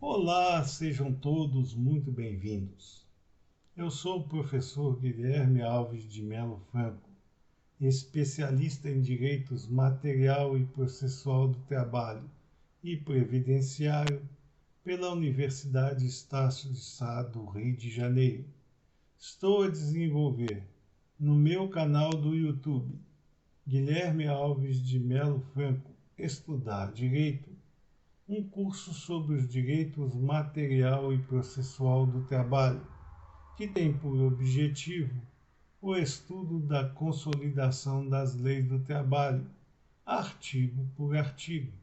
Olá, sejam todos muito bem-vindos. Eu sou o professor Guilherme Alves de Melo Franco, especialista em direitos material e processual do trabalho e previdenciário pela Universidade Estácio de Sá do Rio de Janeiro. Estou a desenvolver no meu canal do YouTube, Guilherme Alves de Melo Franco, Estudar Direito, um curso sobre os direitos material e processual do trabalho, que tem por objetivo o estudo da consolidação das leis do trabalho, artigo por artigo,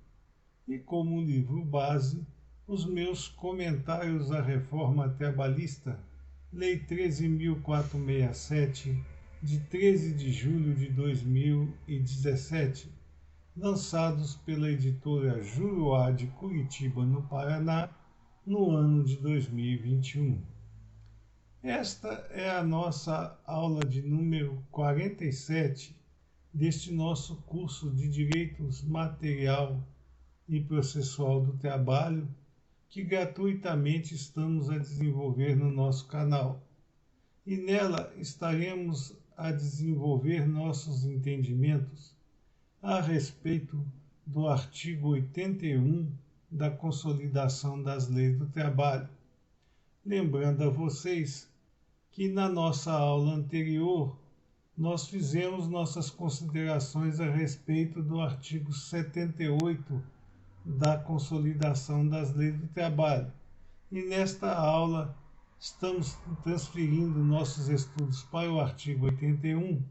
e como livro base, os meus comentários à reforma trabalhista, Lei 13.467, de 13 de julho de 2017, lançados pela editora Juruá de Curitiba, no Paraná, no ano de 2021. Esta é a nossa aula de número 47 deste nosso curso de Direitos Material e Processual do Trabalho, que gratuitamente estamos a desenvolver no nosso canal. E nela estaremos a desenvolver nossos entendimentos a respeito do artigo 81 da Consolidação das Leis do Trabalho. Lembrando a vocês que na nossa aula anterior nós fizemos nossas considerações a respeito do artigo 78 da Consolidação das Leis do Trabalho. E nesta aula estamos transferindo nossos estudos para o artigo 81,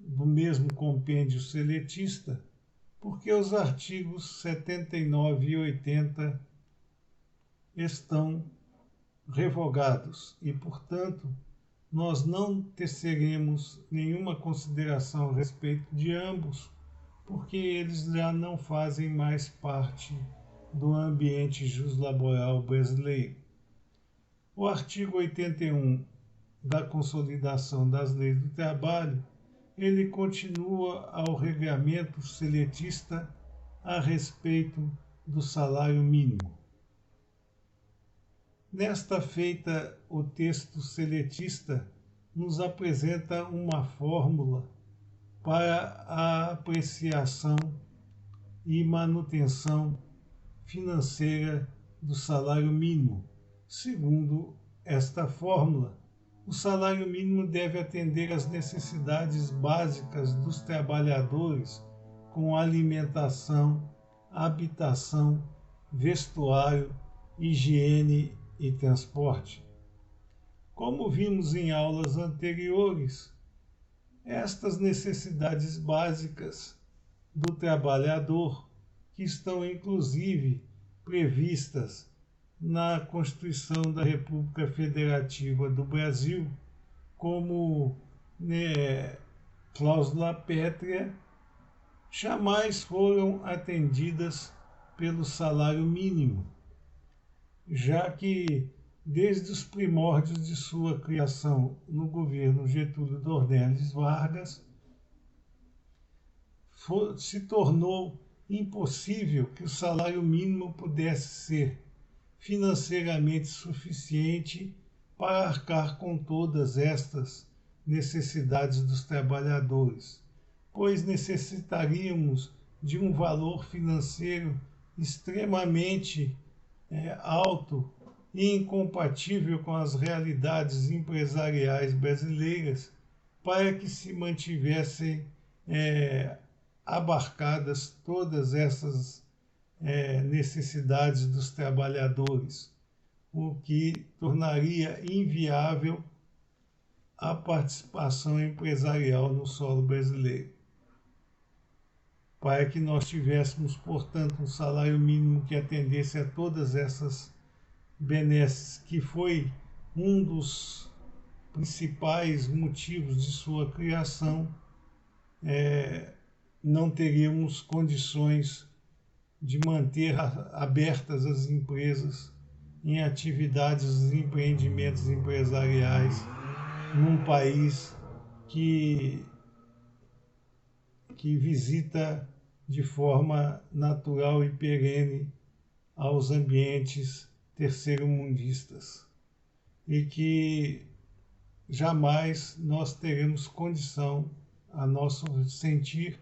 do mesmo compêndio seletista, porque os artigos 79 e 80 estão revogados e, portanto, nós não teceremos nenhuma consideração a respeito de ambos, porque eles já não fazem mais parte do ambiente juslaboral brasileiro. O artigo 81 da Consolidação das Leis do Trabalho, ele continua ao regramento seletista a respeito do salário mínimo. Nesta feita, o texto seletista nos apresenta uma fórmula para a apreciação e manutenção financeira do salário mínimo. Segundo esta fórmula, o salário mínimo deve atender às necessidades básicas dos trabalhadores com alimentação, habitação, vestuário, higiene e transporte. Como vimos em aulas anteriores, estas necessidades básicas do trabalhador, que estão inclusive previstas na Constituição da República Federativa do Brasil, como cláusula pétrea, jamais foram atendidas pelo salário mínimo, já que, desde os primórdios de sua criação no governo Getúlio Dornelles Vargas, se tornou impossível que o salário mínimo pudesse ser financeiramente suficiente para arcar com todas estas necessidades dos trabalhadores, pois necessitaríamos de um valor financeiro extremamente alto e incompatível com as realidades empresariais brasileiras para que se mantivessem abarcadas todas essas necessidades dos trabalhadores, o que tornaria inviável a participação empresarial no solo brasileiro. Para que nós tivéssemos, portanto, um salário mínimo que atendesse a todas essas benesses, que foi um dos principais motivos de sua criação, não teríamos condições de manter abertas as empresas em atividades e empreendimentos empresariais num país que visita de forma natural e perene aos ambientes terceiro-mundistas e que jamais nós teremos condição, a nosso sentir,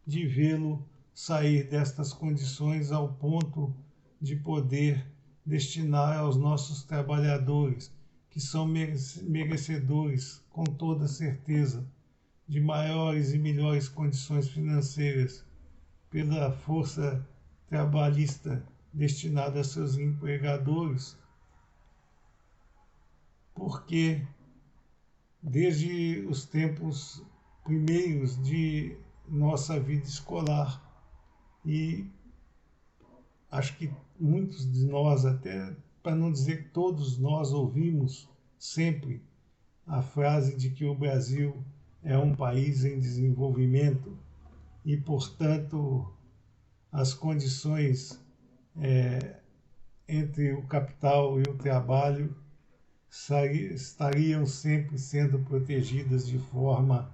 de vê-lo sair destas condições ao ponto de poder destinar aos nossos trabalhadores, que são merecedores, com toda certeza, de maiores e melhores condições financeiras pela força trabalhista destinada a seus empregadores, porque desde os tempos primeiros de nossa vida escolar, e acho que muitos de nós, até para não dizer que todos nós, ouvimos sempre a frase de que o Brasil é um país em desenvolvimento e, portanto, as condições entre o capital e o trabalho estariam sempre sendo protegidas de forma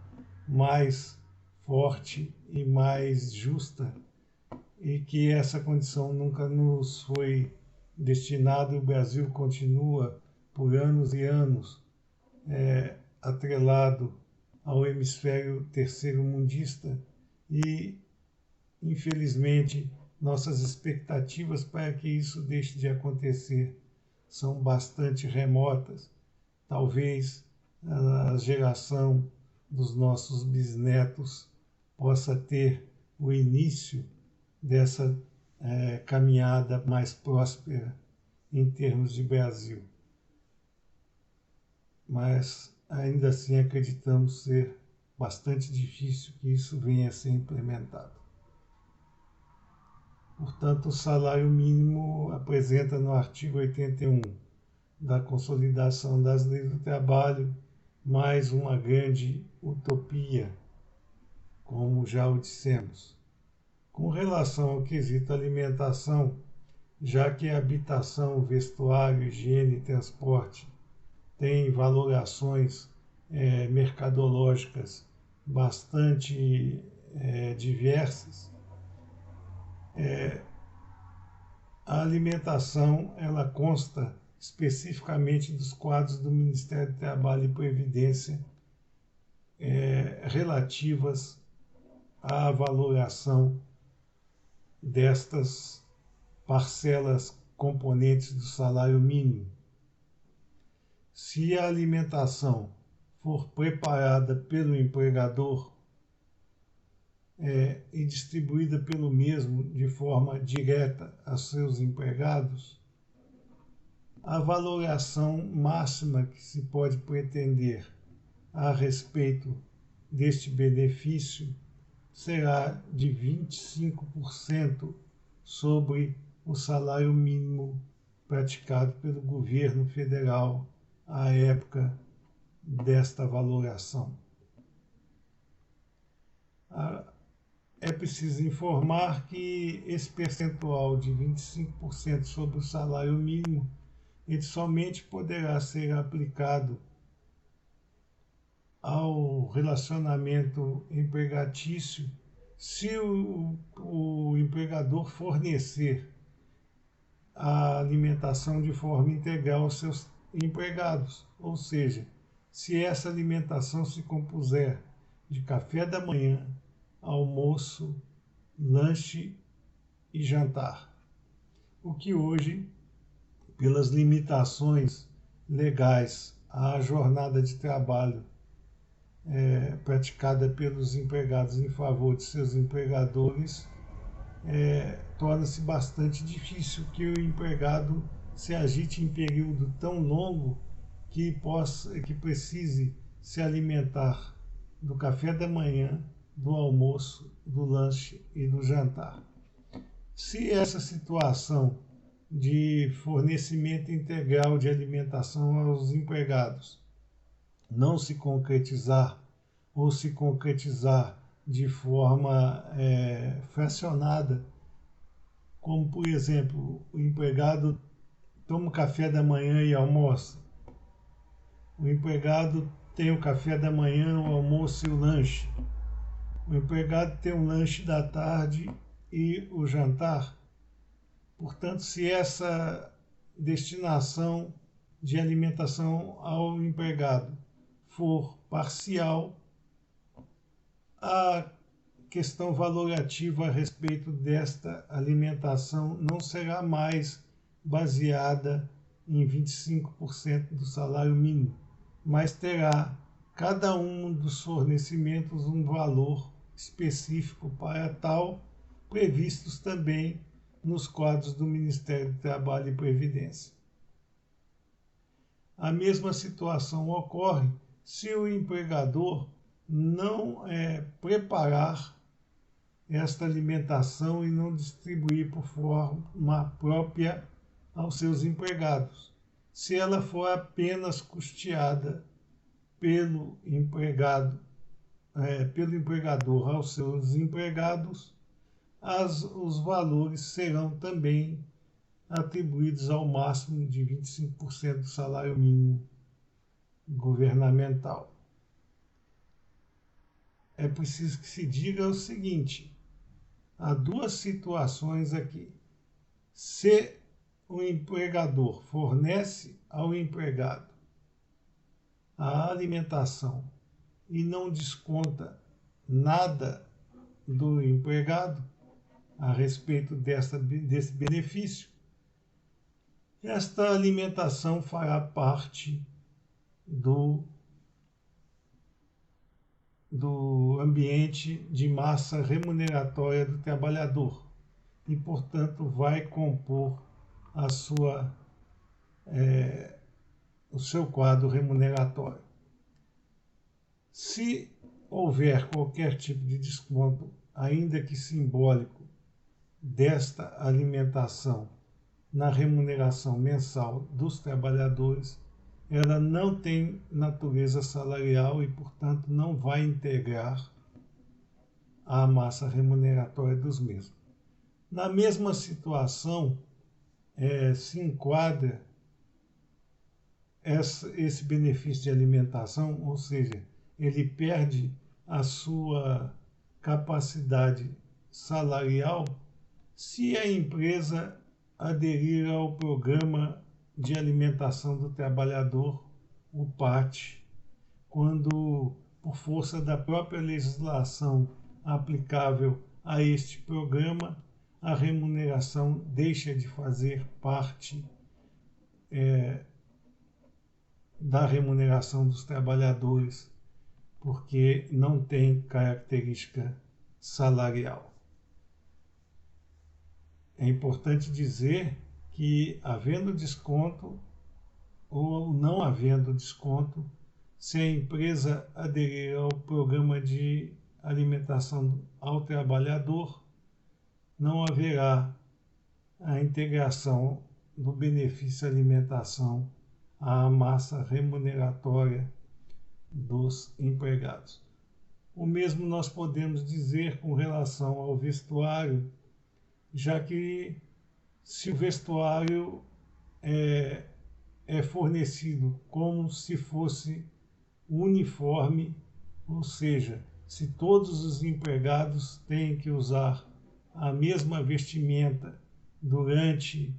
mais forte e mais justa, e que essa condição nunca nos foi destinada. O Brasil continua por anos e anos atrelado ao hemisfério terceiro-mundista e, infelizmente, nossas expectativas para que isso deixe de acontecer são bastante remotas. Talvez a geração dos nossos bisnetos possa ter o início dessa caminhada mais próspera em termos de Brasil. Mas ainda assim acreditamos ser bastante difícil que isso venha a ser implementado. Portanto, o salário mínimo apresenta no artigo 81 da Consolidação das Leis do Trabalho mais uma grande utopia, como já o dissemos. Com relação ao quesito alimentação, já que habitação, vestuário, higiene e transporte têm valorações mercadológicas bastante diversas, a alimentação ela consta especificamente dos quadros do Ministério do Trabalho e Previdência relativas à valoração destas parcelas componentes do salário mínimo. Se a alimentação for preparada pelo empregador e distribuída pelo mesmo de forma direta a seus empregados, a valoração máxima que se pode pretender a respeito deste benefício será de 25% sobre o salário mínimo praticado pelo governo federal à época desta valoração. É preciso informar que esse percentual de 25% sobre o salário mínimo ele somente poderá ser aplicado ao relacionamento empregatício se o empregador fornecer a alimentação de forma integral aos seus empregados, ou seja, se essa alimentação se compuser de café da manhã, almoço, lanche e jantar, o que hoje, pelas limitações legais à jornada de trabalho praticada pelos empregados em favor de seus empregadores, torna-se bastante difícil que o empregado se agite em período tão longo que precise se alimentar do café da manhã, do almoço, do lanche e do jantar. Se essa situação de fornecimento integral de alimentação aos empregados não se concretizar ou se concretizar de forma fracionada, como, por exemplo, o empregado toma o café da manhã e almoça, o empregado tem o café da manhã, o almoço e o lanche, o empregado tem o lanche da tarde e o jantar, Portanto, se essa destinação de alimentação ao empregado for parcial, a questão valorativa a respeito desta alimentação não será mais baseada em 25% do salário mínimo, mas terá cada um dos fornecimentos um valor específico para tal, previstos também nos quadros do Ministério do Trabalho e Previdência. A mesma situação ocorre se o empregador não preparar esta alimentação e não distribuir por forma própria aos seus empregados. Se ela for apenas custeada pelo empregador aos seus empregados, os valores serão também atribuídos ao máximo de 25% do salário mínimo governamental. É preciso que se diga o seguinte: há duas situações aqui. Se o empregador fornece ao empregado a alimentação e não desconta nada do empregado a respeito desse benefício, esta alimentação fará parte do ambiente de massa remuneratória do trabalhador e, portanto, vai compor o seu quadro remuneratório. Se houver qualquer tipo de desconto, ainda que simbólico, desta alimentação na remuneração mensal dos trabalhadores, ela não tem natureza salarial e, portanto, não vai integrar a massa remuneratória dos mesmos. Na mesma situação, se enquadra esse benefício de alimentação, ou seja, ele perde a sua capacidade salarial se a empresa aderir ao programa de alimentação do trabalhador, o PAT, quando, por força da própria legislação aplicável a este programa, a remuneração deixa de fazer parte da remuneração dos trabalhadores, porque não tem característica salarial. É importante dizer que, havendo desconto ou não havendo desconto, se a empresa aderir ao programa de alimentação ao trabalhador, não haverá a integração do benefício alimentação à massa remuneratória dos empregados. O mesmo nós podemos dizer com relação ao vestuário, já que se o vestuário é fornecido como se fosse uniforme, ou seja, se todos os empregados têm que usar a mesma vestimenta durante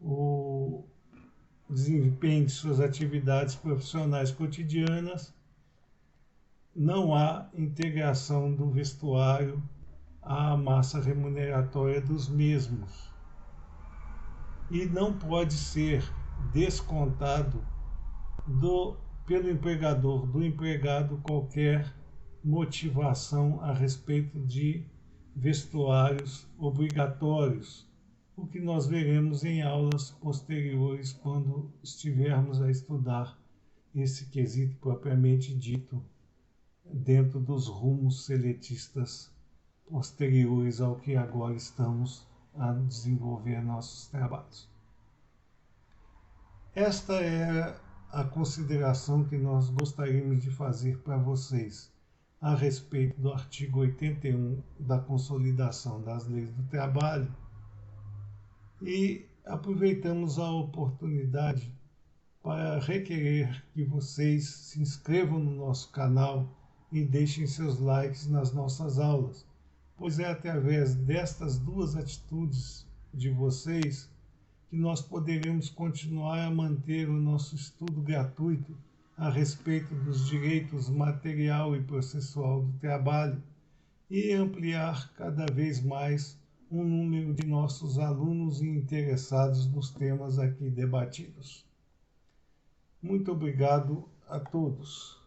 o desempenho de suas atividades profissionais cotidianas, não há integração do vestuário à massa remuneratória dos mesmos. E não pode ser descontado pelo empregador do empregado qualquer motivação a respeito de vestuários obrigatórios, o que nós veremos em aulas posteriores quando estivermos a estudar esse quesito propriamente dito dentro dos rumos seletistas posteriores ao que agora estamos a desenvolver nossos trabalhos. Esta era a consideração que nós gostaríamos de fazer para vocês a respeito do artigo 81 da Consolidação das Leis do Trabalho, e aproveitamos a oportunidade para requerer que vocês se inscrevam no nosso canal e deixem seus likes nas nossas aulas, pois é através destas duas atitudes de vocês que nós poderemos continuar a manter o nosso estudo gratuito a respeito dos direitos material e processual do trabalho e ampliar cada vez mais o número de nossos alunos e interessados nos temas aqui debatidos. Muito obrigado a todos.